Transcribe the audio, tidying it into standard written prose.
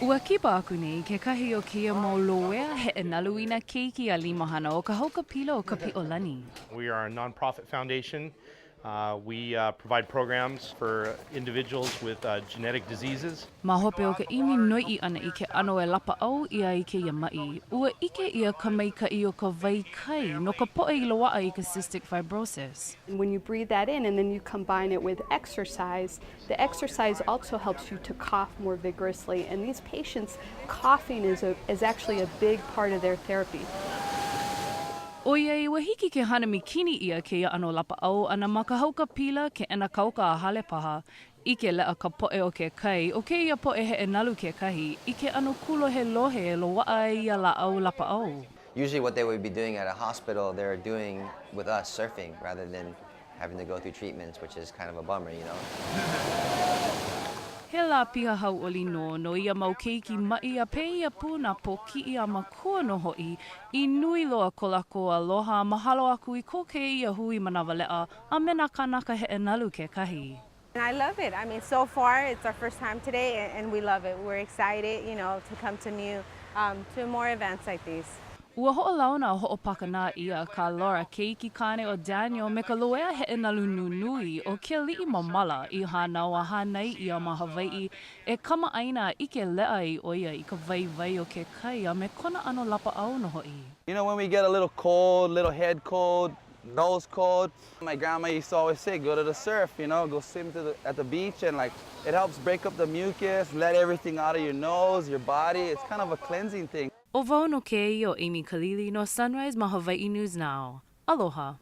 Ua kipa aku nei ke kahi o kia mo loea he e naluina keiki a limahana o ka hauka pila o ka pi'olani. We are a nonprofit foundation. We provide programs for individuals with genetic diseases. Ma hope o ka imi noi ana I ke ano e lapa au ia I ke iamai. Ua ike ia ka maika'i o ka vai kai no ka po'e I loa'a I ka cystic fibrosis. And when you breathe that in and then you combine it with exercise, the exercise also helps you to cough more vigorously. And these patients, coughing is actually a big part of their therapy. O iei ua hiki ke hanami kini ia ke ia ano lapa au ana ma ka hauka pila ke ena kauka a hale paha I ke lea ka po'e o ke kai o ke ia po'e he e nalu ke kahi I ke ano kulo he lohe e loa'a ia la au lapa au. Usually what they would be doing at a hospital, they're doing with us surfing rather than having to go through treatments, which is kind of a bummer, you know? He la piha hau'oli no ia mau keiki mai a pe ia puna po ki ia makua no ho'i I nui loa ko lako aloha mahalo aku I ko ke ia hui manawa le'a a mena kanaka he e nalu ke kahi. And I love it. I mean, so far, it's our first time today, and we love it. We're excited, you know, to come to more events like these. Ua ho'olauna ho'opakana ia ka Laura keiki kane o Daniel me ka loea he e nalu nunui o ke li'i mamala I hānau a hānai ia ma Hawaii e kama aina I ke lea I oia I ka vai o ke kai a me kona ano lapa au no ho'i. You know, when we get a little cold, little head cold, nose cold, my grandma used to always say, go to the surf, you know, go swim at the beach and like, it helps break up the mucus, let everything out of your nose, your body. It's kind of a cleansing thing. O wau no ke o Amy Kalili no Sunrise ma Hawaii News Now. Aloha.